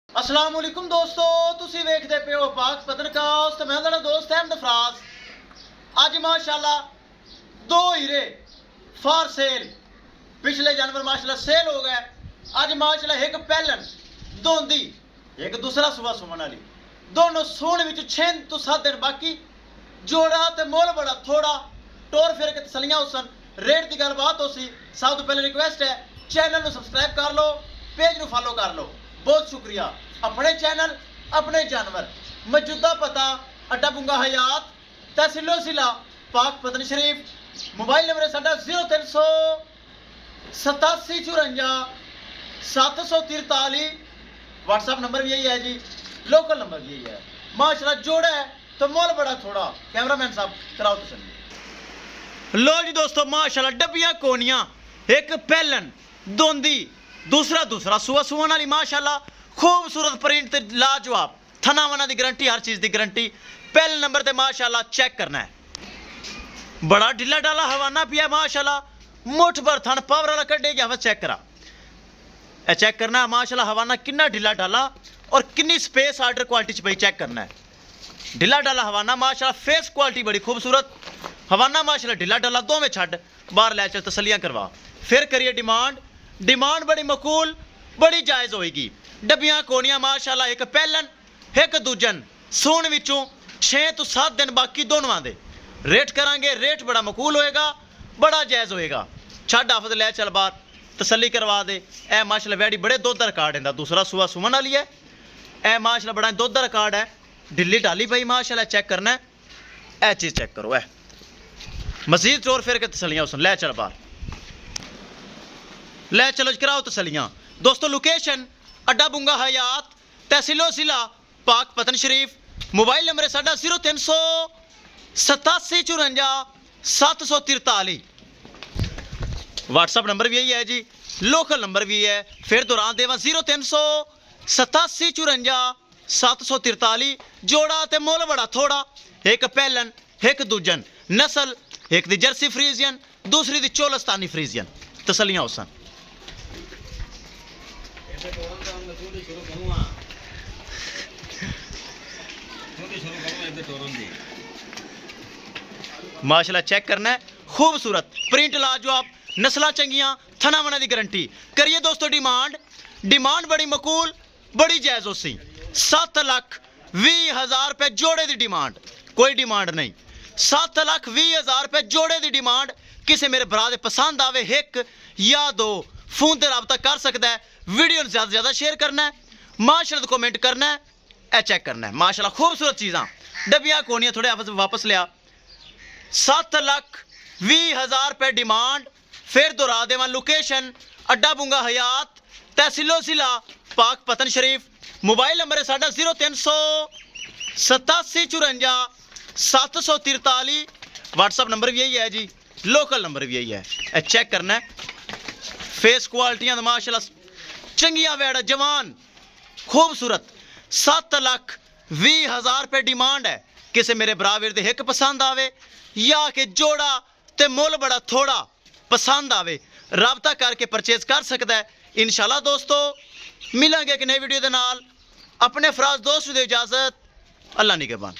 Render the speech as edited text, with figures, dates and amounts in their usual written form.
अस्सलाम वालेकुम दोस्तों, तुसी वेखदे पे हो पाक पत्रकास्ट ते मैं तेरा दोस्त अहमद फराज। अज माशाल्लाह दो हीरे फॉर सेल। पिछले जानवर माशाल्लाह सेल हो गए। अज माशाल्लाह एक पहलन दोंदी एक दूसरा सुबह सुमन वाली, दोनों सोने विच 6 तो 7 दिन बाकी। जोड़ा ते मोल बड़ा थोड़ा, टोर फिर के तसलियां हुसन, रेट की गलबात हो सी। सब तो पहले रिक्वेस्ट है चैनल को सब्सक्राइब कर लो, पेज को फॉलो कर लो। बहुत शुक्रिया। अपने चैनल अपने जानवर। मौजूदा पता अड्डा बुंगा हयात, तहसीलो जिला पाक पतन शरीफ। मोबाइल नंबर है साडा 038754 व्हाट्सएप नंबर भी यही है जी, लोकल नंबर भी यही है। माशाल्लाह जोड़ा है तो मोल बड़ा थोड़ा। कैमरामैन साहब कराओ तसल्ली। लो जी दोस्तों, माशाल्लाह डब्बियां कोनियां, एक पहलन दोंदी दूसरा सुआ सुवन वाली। माशाल्लाह खूबसूरत प्रिंट ते लाजवाब, थना वना की गारंटी, हर चीज़ की गारंटी। पहले नंबर ते माशाल्लाह चेक करना है, बड़ा ढिला डाला हवाना पिया माशाल्लाह। मुठ भर थन पावर वाला कड्डे गया, चेक करा चेक करना है माशाल्लाह। हवाना कितना ढिला डाला और कितनी स्पेस आर्डर क्वालिटी च पई, चेक करना है। ढिला डाला हवाना माशाल्लाह, फेस क्वालिटी बड़ी खूबसूरत हवाना माशाल्लाह। ढिला डाला दो में छड़ बाहर लै चल, तसलियां करवा फिर करिए डिमांड बड़ी मकूल, बड़ी जायज़ होएगी। डब्बियां कोनियां माशाल्लाह, एक पहलन एक दूजन सून विचों 6 तो 7 दिन बाकी दोनों दे। रेट करांगे, रेट बड़ा मकूल होएगा, बड़ा जायज़ होएगा। छड़ आफत लै चल बाहर, तसली करवा दे। ए माशाल्लाह वैडी बड़े दुध दा रिकार्ड इंदा, दूसरा सुआ सुमन वाली है। ए माशाल्लाह बड़ा दुध दा रिकार्ड है, ढिली ढाली पई माशाल्लाह। चेक करना है, ए चीज़ चेक करो। ए मजीद चोर फिर के तसलियां उसन लै चल बाहर, ले चलो कराओ तसलियां। दोस्तों लोकेशन अड्डा बुंगा हयात, तहसीलो जिला पाक पतन शरीफ। मोबाइल नंबर है साडा 038754 व्हाट्सअप नंबर भी यही है जी, लोकल नंबर भी है। फिर दोहरान देवा 038754 जोड़ा ते मोल बड़ा थोड़ा। एक पहलन एक दूजन, नस्ल एक दी जर्सी फ्रीजियन, दूसरी दी चोलस्तानी फ्रीजियन। तसलियां हुसन माशाल्लाह। चेक करना है, खूबसूरत प्रिंट लाजवाब, नस्लां चंगियां, थना वना की गारंटी। करिए दोस्तों डिमांड बड़ी मकूल, बड़ी जायज़ हो सी। 7,20,000 रुपए जोड़े की डिमांड, कोई डिमांड नहीं। 7,20,000 रुपए जोड़े की डिमांड। किसी मेरे भरा दे पसंद आवे एक या दो, फोन से रबता कर सकता है। वीडियो ज़्यादा से ज़्यादा शेयर करना है, माशाल्लाह कमेंट करना है, ए चेक करना है। माशाल्लाह खूबसूरत चीज़ां, डब्बियां कोनियां थोड़े आपस वापस लिया। 7,20,000 रुपए डिमांड। फिर दोहरा देवा लोकेशन अड्डा बुंगा हयात, तहसीलो जिला पाक पतन शरीफ। मोबाइल नंबर है साडा 038754 व्हाट्सअप नंबर भी यही है जी, लोकल नंबर भी यही है। ए चेक करना है, फेस क्वालिटियां माशाल्लाह चंगियां, वैड़ा जवान खूबसूरत। 7,20,000 रुपए डिमांड है। किसी मेरे बराबर दे एक पसंद आवे या कि जोड़ा ते मोल बड़ा थोड़ा पसंद आवे, राबता करके परचेज कर सकता है। इंशाल्लाह दोस्तों मिलेंगे एक नई वीडियो के नाल। अपने फराज दोस्त दे इजाजत, अल्लाह निगहबान।